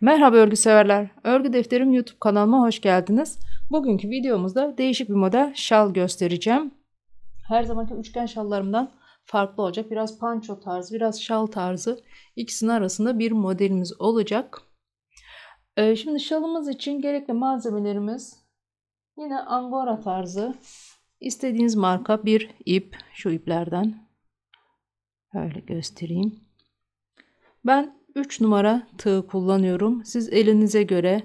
Merhaba örgü severler. Örgü Defterim YouTube kanalıma hoş geldiniz. Bugünkü videomuzda değişik bir model şal göstereceğim. Her zamanki üçgen şallarımdan farklı olacak. Biraz panço tarzı, biraz şal tarzı. İkisinin arasında bir modelimiz olacak. Şimdi şalımız için gerekli malzemelerimiz yine angora tarzı. İstediğiniz marka bir ip. Şu iplerden. Böyle göstereyim. Ben 3 numara tığ kullanıyorum. Siz elinize göre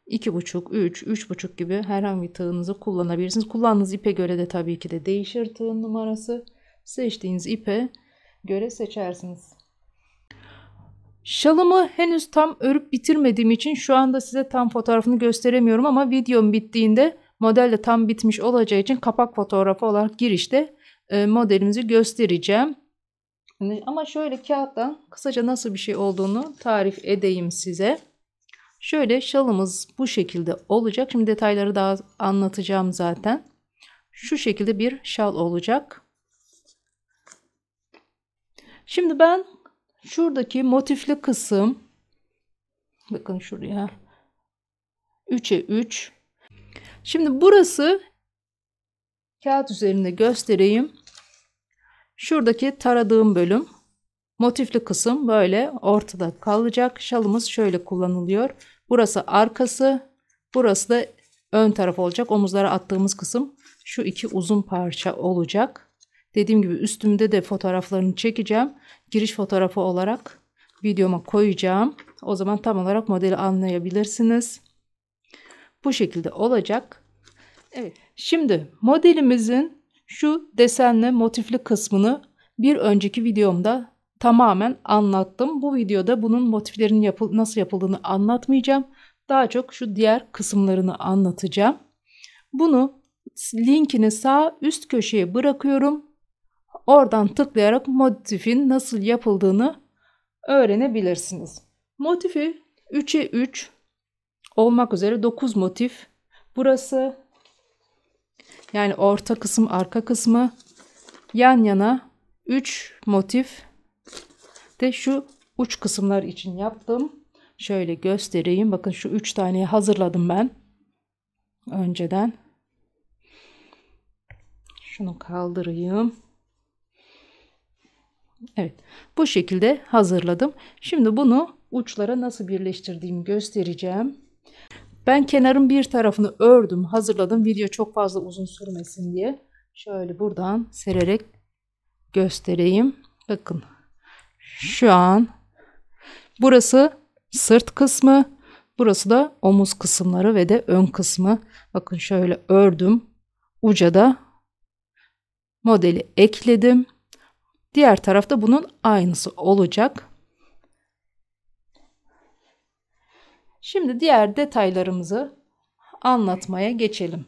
2,5, 3, 3,5 gibi herhangi bir tığınızı kullanabilirsiniz. Kullandığınız ipe göre de tabii ki de değişir tığın numarası. Seçtiğiniz ipe göre seçersiniz. Şalımı henüz tam örüp bitirmediğim için şu anda size tam fotoğrafını gösteremiyorum ama videom bittiğinde model de tam bitmiş olacağı için kapak fotoğrafı olarak girişte modelimizi göstereceğim. Ama şöyle kağıttan kısaca nasıl bir şey olduğunu tarif edeyim size. Şöyle şalımız bu şekilde olacak. Şimdi detayları daha anlatacağım zaten. Şu şekilde bir şal olacak. Şimdi ben şuradaki motifli kısım, bakın şuraya 3'e 3. Şimdi burası kağıt üzerinde göstereyim. Şuradaki taradığım bölüm motifli kısım böyle ortada kalacak. Şalımız şöyle kullanılıyor. Burası arkası, burası da ön taraf olacak. Omuzlara attığımız kısım şu iki uzun parça olacak. Dediğim gibi üstümde de fotoğraflarını çekeceğim. Giriş fotoğrafı olarak videoma koyacağım. O zaman tam olarak modeli anlayabilirsiniz. Bu şekilde olacak. Evet. Şimdi modelimizin şu desenli motifli kısmını bir önceki videomda tamamen anlattım. Bu videoda bunun motiflerinin nasıl yapıldığını anlatmayacağım. Daha çok şu diğer kısımlarını anlatacağım. Bunu linkini sağ üst köşeye bırakıyorum. Oradan tıklayarak motifin nasıl yapıldığını öğrenebilirsiniz. Motifi 3'e 3 olmak üzere 9 motif. Burası yani orta kısım, arka kısmı yan yana 3 motif de şu uç kısımlar için yaptım. Şöyle göstereyim. Bakın şu 3 taneyi hazırladım ben önceden. Şunu kaldırayım. Evet, bu şekilde hazırladım. Şimdi bunu uçlara nasıl birleştirdiğimi göstereceğim. Ben kenarın bir tarafını ördüm, hazırladım. Video çok fazla uzun sürmesin diye. Şöyle buradan sererek göstereyim. Bakın. Şu an burası sırt kısmı, burası da omuz kısımları ve de ön kısmı. Bakın şöyle ördüm. Uca da modeli ekledim. Diğer tarafta bunun aynısı olacak. Şimdi diğer detaylarımızı anlatmaya geçelim.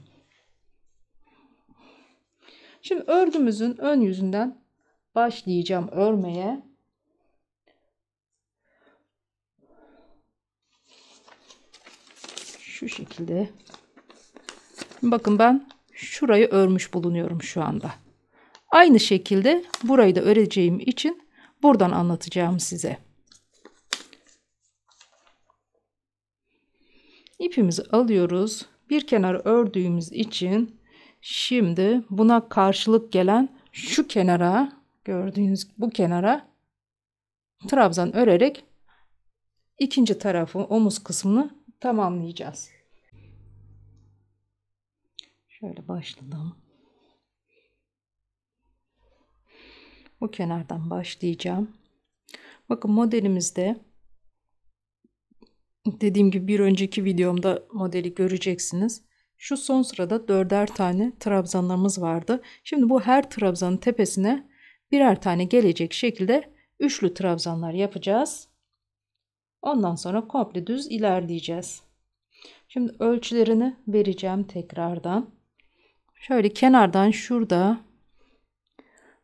Şimdi örgümüzün ön yüzünden başlayacağım örmeye. Şu şekilde. Bakın ben şurayı örmüş bulunuyorum şu anda. Aynı şekilde burayı da öreceğim için buradan anlatacağım size. İpimizi alıyoruz. Bir kenar ördüğümüz için şimdi buna karşılık gelen şu kenara, gördüğünüz bu kenara trabzan örerek ikinci tarafı omuz kısmını tamamlayacağız. Şöyle başladım. Bu kenardan başlayacağım. Bakın modelimizde dediğim gibi bir önceki videomda modeli göreceksiniz. Şu son sırada dörder tane trabzanlarımız vardı. Şimdi bu her trabzanın tepesine birer tane gelecek şekilde üçlü trabzanlar yapacağız. Ondan sonra komple düz ilerleyeceğiz. Şimdi ölçülerini vereceğim tekrardan. Şöyle kenardan şurada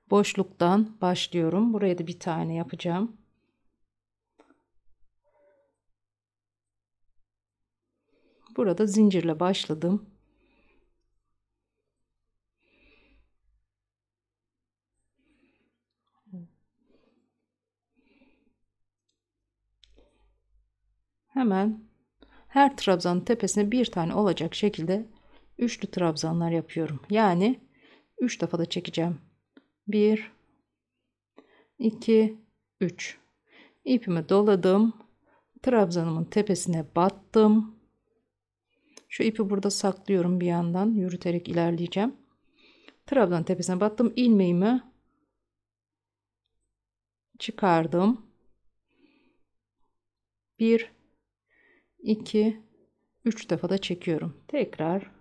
boşluktan başlıyorum. Buraya da bir tane yapacağım. Burada zincirle başladım. hemen her trabzanın tepesine bir tane olacak şekilde üçlü trabzanlar yapıyorum. Yani 3 defa da çekeceğim. 1 2 3. İpimi doladım. Trabzanımın tepesine battım. Şu ipi burada saklıyorum, bir yandan yürüterek ilerleyeceğim. Trabzanın tepesine battım. İlmeğimi çıkardım. 1 2 3 defa da çekiyorum. Tekrar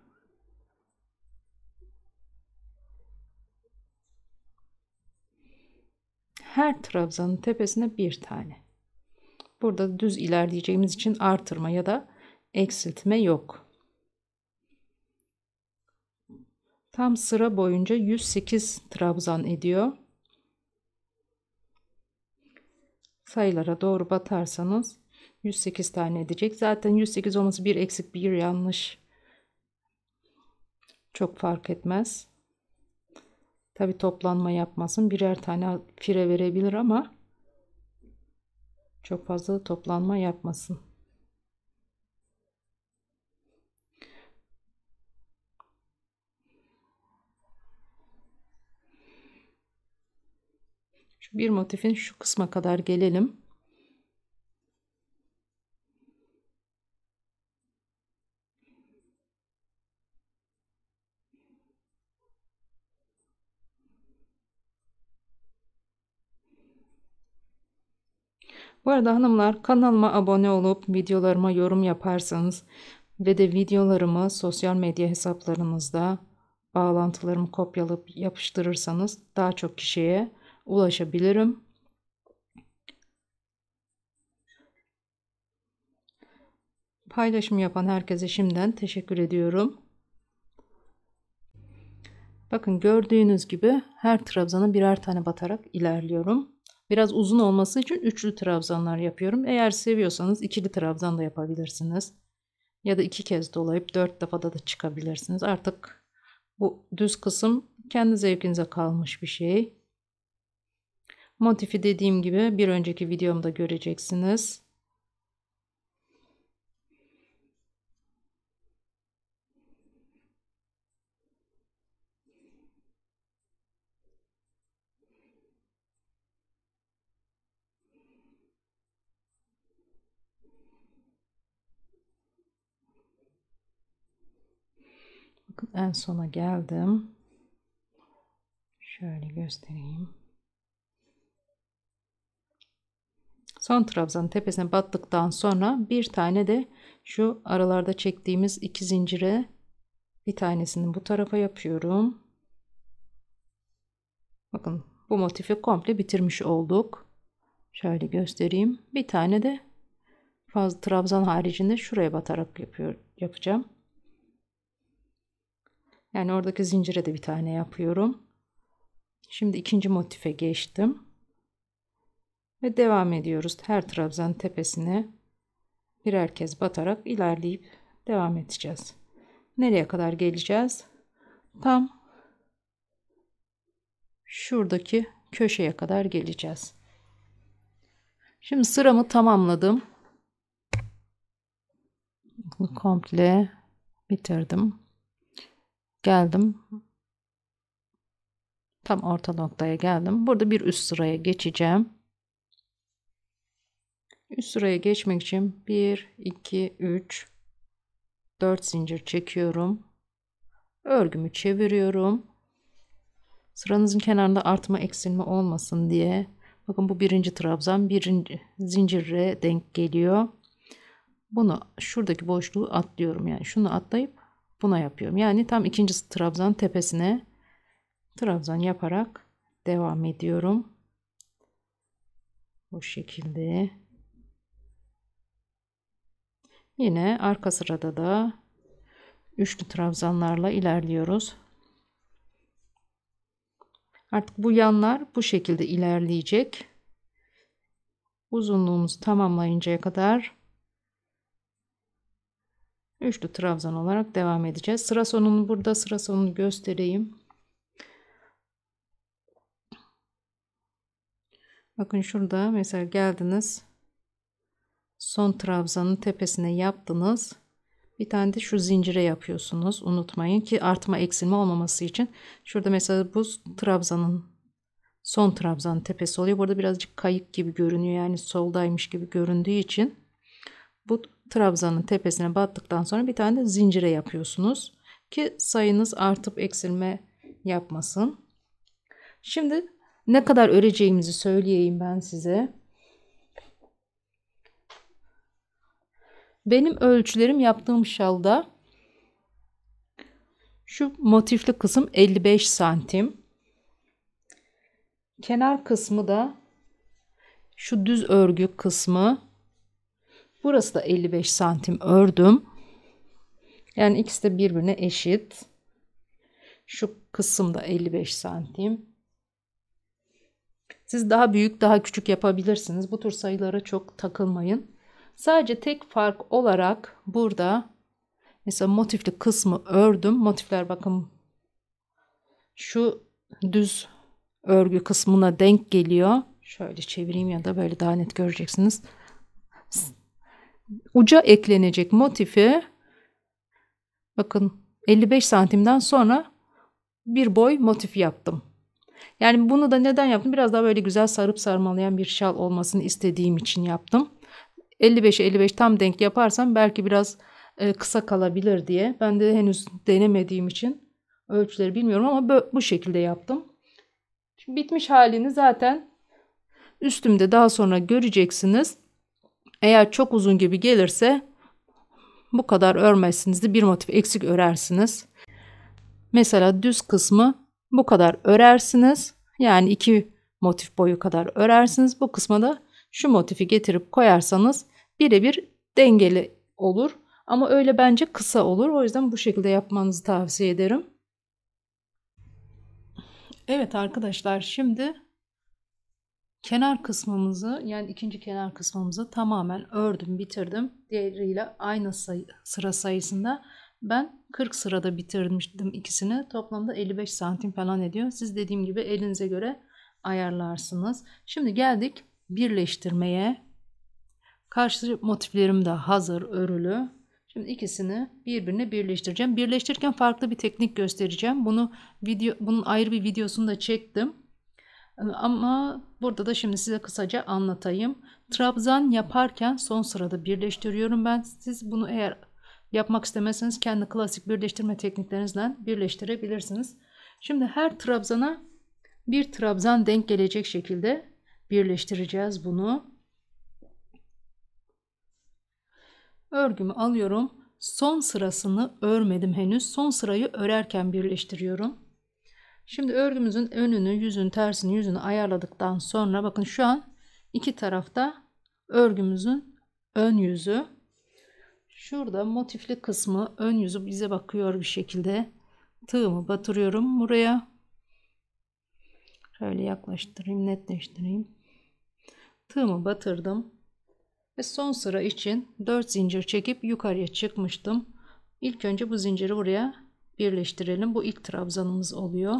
her trabzanın tepesine bir tane. Burada düz ilerleyeceğimiz için artırma ya da eksiltme yok. Tam sıra boyunca 108 trabzan ediyor. Sayılara doğru batarsanız 108 tane edecek. Zaten 108 olması bir eksik bir yanlış çok fark etmez. Tabi toplanma yapmasın. Birer tane fire verebilir ama çok fazla toplanma yapmasın. Şu bir motifin şu kısma kadar gelelim. Bu arada hanımlar, kanalıma abone olup videolarıma yorum yaparsanız ve de videolarımı sosyal medya hesaplarınızda bağlantılarımı kopyalayıp yapıştırırsanız daha çok kişiye ulaşabilirim. Paylaşım yapan herkese şimdiden teşekkür ediyorum. Bakın gördüğünüz gibi her trabzana birer tane batarak ilerliyorum. Biraz uzun olması için üçlü trabzanlar yapıyorum. Eğer seviyorsanız ikili trabzan da yapabilirsiniz. Ya da iki kez dolayıp 4 defada da çıkabilirsiniz. Artık bu düz kısım kendi zevkinize kalmış bir şey. Motifi dediğim gibi bir önceki videomda göreceksiniz. Bakın en sona geldim. Şöyle göstereyim. Son trabzanın tepesine battıktan sonra bir tane de şu aralarda çektiğimiz iki zincire bir tanesini bu tarafa yapıyorum. Bakın bu motifi komple bitirmiş olduk. Şöyle göstereyim. Bir tane de fazla trabzan haricinde şuraya batarak yapacağım. Yani oradaki zincire de bir tane yapıyorum. Şimdi ikinci motife geçtim. Ve devam ediyoruz. Her trabzan tepesine birer kez batarak ilerleyip devam edeceğiz. Nereye kadar geleceğiz? Tam şuradaki köşeye kadar geleceğiz. Şimdi sıramı tamamladım. Komple bitirdim. Geldim. Tam orta noktaya geldim. Burada bir üst sıraya geçeceğim. Üst sıraya geçmek için 1, 2, 3, 4 zincir çekiyorum. Örgümü çeviriyorum. Sıranızın kenarında artma eksilme olmasın diye. Bakın bu birinci trabzan birinci zincire denk geliyor. Bunu şuradaki boşluğu atlıyorum. Yani şunu atlayıp buna yapıyorum. Yani tam ikinci trabzan tepesine trabzan yaparak devam ediyorum. Bu şekilde. Yine arka sırada da üçlü trabzanlarla ilerliyoruz. Artık bu yanlar bu şekilde ilerleyecek. Uzunluğumuzu tamamlayıncaya kadar üçlü trabzan olarak devam edeceğiz. Sıra sonunu burada sıra sonunu göstereyim. Bakın şurada mesela geldiniz. son trabzanın tepesine yaptınız. Bir tane de şu zincire yapıyorsunuz. Unutmayın ki artma eksilme olmaması için. Şurada mesela bu trabzanın son trabzanın tepesi oluyor. Burada birazcık kayık gibi görünüyor. Yani soldaymış gibi göründüğü için bu trabzanın tepesine battıktan sonra bir tane de zincire yapıyorsunuz ki sayınız artıp eksilme yapmasın. Şimdi ne kadar öreceğimizi söyleyeyim ben size. Benim ölçülerim yaptığım şalda şu motifli kısım 55 santim. Kenar kısmı da şu düz örgü kısmı. Burası da 55 santim ördüm. Yani ikisi de birbirine eşit. Şu kısım da 55 santim. Siz daha büyük, daha küçük yapabilirsiniz. Bu tür sayılara çok takılmayın. Sadece tek fark olarak burada mesela motifli kısmı ördüm. Motifler bakın şu düz örgü kısmına denk geliyor. Şöyle çevireyim ya da böyle daha net göreceksiniz. Uca eklenecek motifi bakın 55 santimden sonra bir boy motif yaptım. Yani bunu da neden yaptım? Biraz daha böyle güzel sarıp sarmalayan bir şal olmasını istediğim için yaptım. 55'e 55 tam denk yaparsam belki biraz kısa kalabilir diye. Ben de henüz denemediğim için ölçüleri bilmiyorum ama bu şekilde yaptım. Şimdi bitmiş halini zaten üstümde daha sonra göreceksiniz. Eğer çok uzun gibi gelirse bu kadar örmezsiniz de bir motif eksik örersiniz. Mesela düz kısmı bu kadar örersiniz. Yani 2 motif boyu kadar örersiniz. Bu kısma da şu motifi getirip koyarsanız birebir dengeli olur. Ama öyle bence kısa olur. O yüzden bu şekilde yapmanızı tavsiye ederim. Evet arkadaşlar, şimdi kenar kısmımızı, yani ikinci kenar kısmımızı tamamen ördüm, bitirdim. Diğeriyle aynı sıra sayısında ben 40 sırada bitirmiştim ikisini. Toplamda 55 santim falan ediyor. Siz dediğim gibi elinize göre ayarlarsınız. Şimdi geldik birleştirmeye. Karşı motiflerim de hazır örülü. Şimdi ikisini birbirine birleştireceğim. Birleştirirken farklı bir teknik göstereceğim. Bunun ayrı bir videosunu da çektim. Ama burada da şimdi size kısaca anlatayım. Trabzan yaparken son sırada birleştiriyorum ben. Siz bunu eğer yapmak istemezseniz kendi klasik birleştirme tekniklerinizle birleştirebilirsiniz. Şimdi her trabzana bir trabzan denk gelecek şekilde birleştireceğiz bunu. Örgümü alıyorum. Son sırasını örmedim henüz. Son sırayı örerken birleştiriyorum. Şimdi örgümüzün önünü, yüzünü, tersini, yüzünü ayarladıktan sonra bakın şu an iki tarafta örgümüzün ön yüzü. Şurada motifli kısmı, ön yüzü bize bakıyor bir şekilde. Tığımı batırıyorum buraya. Şöyle yaklaştırayım, netleştireyim. Tığımı batırdım. Ve son sıra için 4 zincir çekip yukarıya çıkmıştım. İlk önce bu zinciri buraya birleştirelim. Bu ilk trabzanımız oluyor.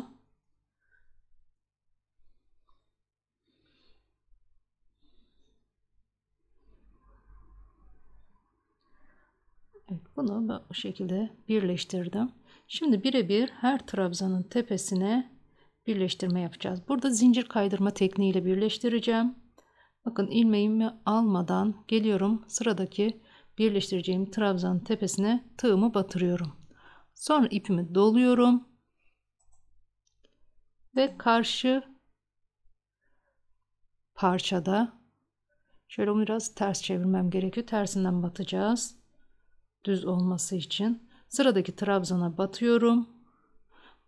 Evet, bunu bu şekilde birleştirdim. Şimdi birebir her trabzanın tepesine birleştirme yapacağız. Burada zincir kaydırma tekniğiyle birleştireceğim. Bakın ilmeğimi almadan geliyorum, sıradaki birleştireceğim trabzanın tepesine tığımı batırıyorum. Sonra ipimi doluyorum ve karşı parçada şöyle onu biraz ters çevirmem gerekiyor. Tersinden batacağız. Düz olması için. Sıradaki trabzana batıyorum.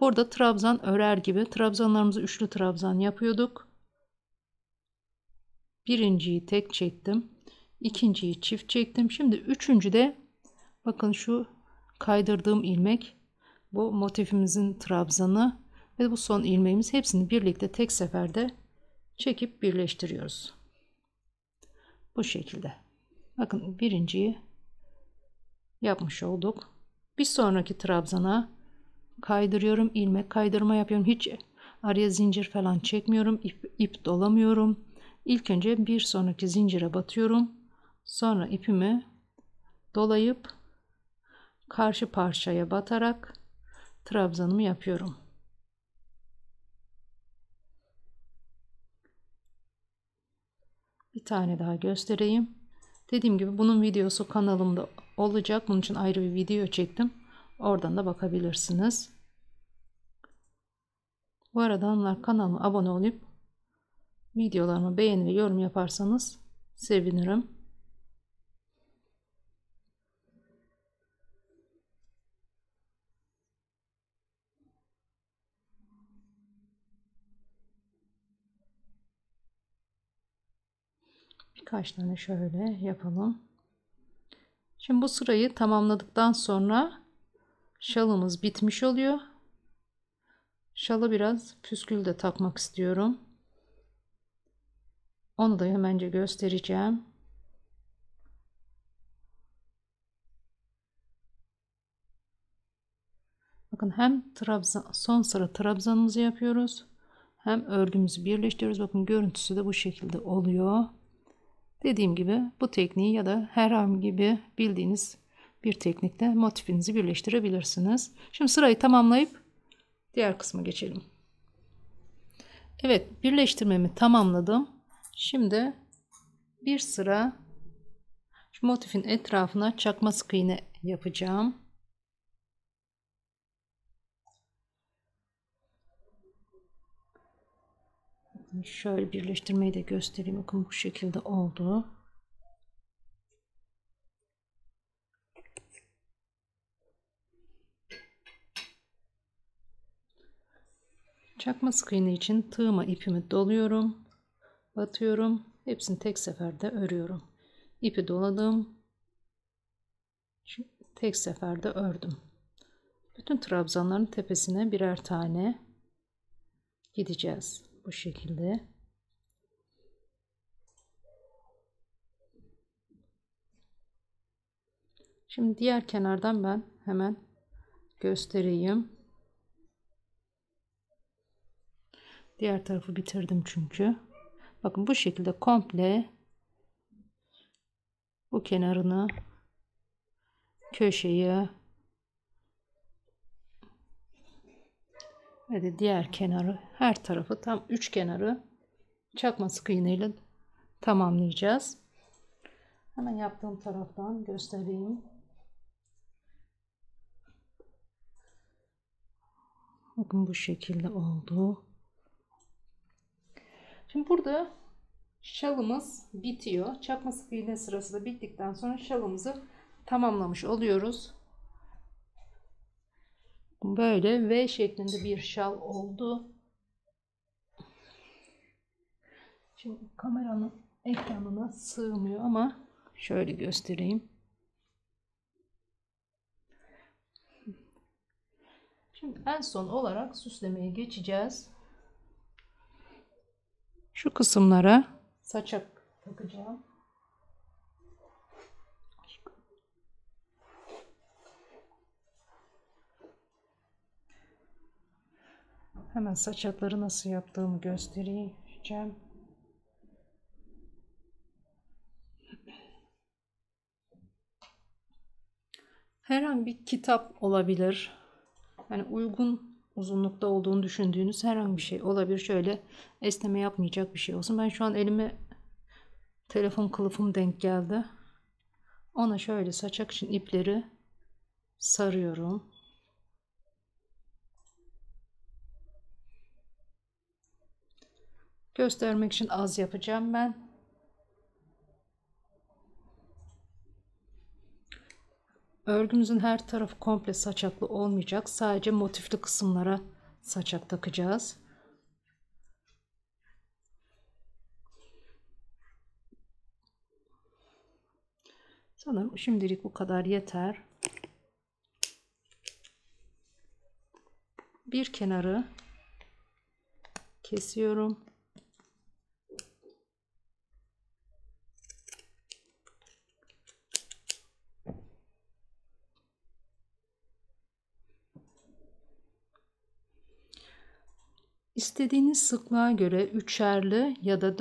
Burada trabzan örer gibi trabzanlarımızı üçlü trabzan yapıyorduk. Birinciyi tek çektim. İkinciyi çift çektim. Şimdi üçüncü de bakın şu kaydırdığım ilmek, bu motifimizin trabzanı ve bu son ilmeğimiz, hepsini birlikte tek seferde çekip birleştiriyoruz. Bu şekilde. Bakın birinciyi yapmış olduk. Bir sonraki trabzana kaydırıyorum. İlmek kaydırma yapıyorum. Hiç araya zincir falan çekmiyorum. İp dolamıyorum. İlk önce bir sonraki zincire batıyorum. Sonra ipimi dolayıp karşı parçaya batarak trabzanımı yapıyorum. Bir tane daha göstereyim. Dediğim gibi bunun videosu kanalımda olacak. Bunun için ayrı bir video çektim. Oradan da bakabilirsiniz. Bu arada hanımlar, kanalıma abone olup videolarımı beğeni ve yorum yaparsanız sevinirim. Birkaç tane şöyle yapalım. Şimdi bu sırayı tamamladıktan sonra şalımız bitmiş oluyor. Şalı biraz püskül de takmak istiyorum. Onu da hemence göstereceğim. Bakın hem trabzan, son sıra trabzanımızı yapıyoruz. Hem örgümüzü birleştiriyoruz. Bakın görüntüsü de bu şekilde oluyor. Dediğim gibi bu tekniği ya da herhangi bir bildiğiniz bir teknikte motifinizi birleştirebilirsiniz. Şimdi sırayı tamamlayıp diğer kısma geçelim. Evet, birleştirmemi tamamladım. Şimdi bir sıra şu motifin etrafına çakma sık iğne yapacağım. Şöyle birleştirmeyi de göstereyim. Bakın bu şekilde oldu. Çakma sık iğne için tığıma ipimi doluyorum. Batıyorum. Hepsini tek seferde örüyorum. İpi doladım. Tek seferde ördüm. Bütün trabzanların tepesine birer tane gideceğiz. Bu şekilde. Şimdi diğer kenardan ben hemen göstereyim. Diğer tarafı bitirdim çünkü. Bakın bu şekilde komple bu kenarını, köşeyi ve de diğer kenarı, her tarafı, tam 3 kenarı çakma sık iğne ile tamamlayacağız. Hemen yaptığım taraftan göstereyim. Bakın bu şekilde oldu. Şimdi burada şalımız bitiyor. Çakma sık iğne sırası da bittikten sonra şalımızı tamamlamış oluyoruz. Böyle V şeklinde bir şal oldu. Şimdi kameranın ekranına sığmıyor ama şöyle göstereyim. Şimdi en son olarak süslemeye geçeceğiz. Şu kısımlara saçak takacağım. Hemen saçakları nasıl yaptığımı göstereceğim. Herhangi bir kitap olabilir. Yani uygun uzunlukta olduğunu düşündüğünüz herhangi bir şey olabilir. Şöyle esneme yapmayacak bir şey olsun. Ben şu an elime telefon kılıfım denk geldi. Ona şöyle saçak için ipleri sarıyorum. Göstermek için az yapacağım ben. Örgümüzün her tarafı komple saçaklı olmayacak. Sadece motifli kısımlara saçak takacağız. Sanırım şimdilik bu kadar yeter. Bir kenarı kesiyorum. İstediğiniz sıklığa göre üçerli ya da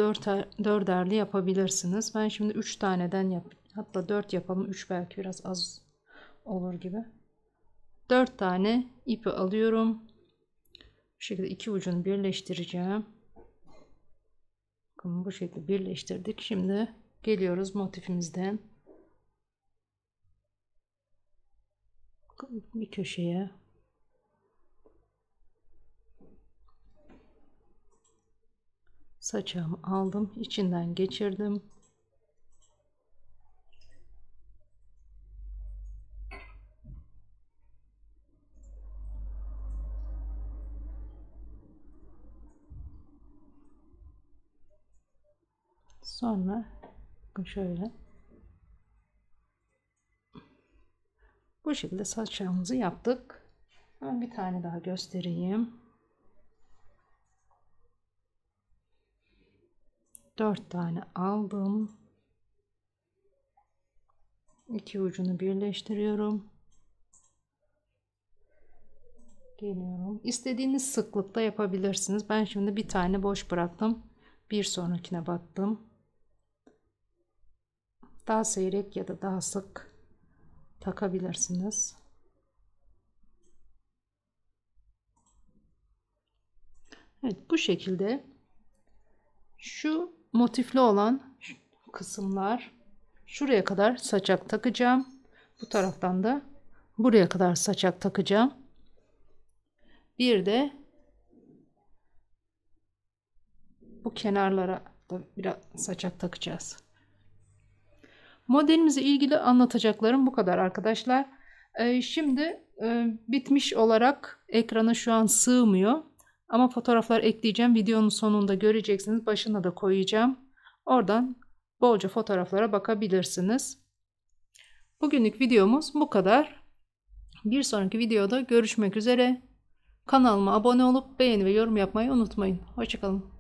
dörderli yapabilirsiniz. Ben şimdi 3 taneden hatta 4 yapalım. 3 belki biraz az olur gibi. 4 tane ipi alıyorum. Bu şekilde iki ucunu birleştireceğim. Bakın bu şekilde birleştirdik. Şimdi geliyoruz motifimizden. Bakın bir köşeye. Saçağımı aldım. İçinden geçirdim. Sonra bakın şöyle. Bu şekilde saçağımızı yaptık. Hemen bir tane daha göstereyim. 4 tane aldım. İki ucunu birleştiriyorum. Geliyorum. İstediğiniz sıklıkta yapabilirsiniz. Ben şimdi bir tane boş bıraktım. Bir sonrakine battım. Daha seyrek ya da daha sık takabilirsiniz. Evet, bu şekilde şu motifli olan kısımlar şuraya kadar saçak takacağım. Bu taraftan da buraya kadar saçak takacağım. Bir de bu kenarlara da biraz saçak takacağız. Modelimizle ilgili anlatacaklarım bu kadar arkadaşlar. Şimdi bitmiş olarak ekrana şu an sığmıyor. Ama fotoğraflar ekleyeceğim. Videonun sonunda göreceksiniz. Başına da koyacağım. Oradan bolca fotoğraflara bakabilirsiniz. Bugünlük videomuz bu kadar. Bir sonraki videoda görüşmek üzere. Kanalıma abone olup beğeni ve yorum yapmayı unutmayın. Hoşça kalın.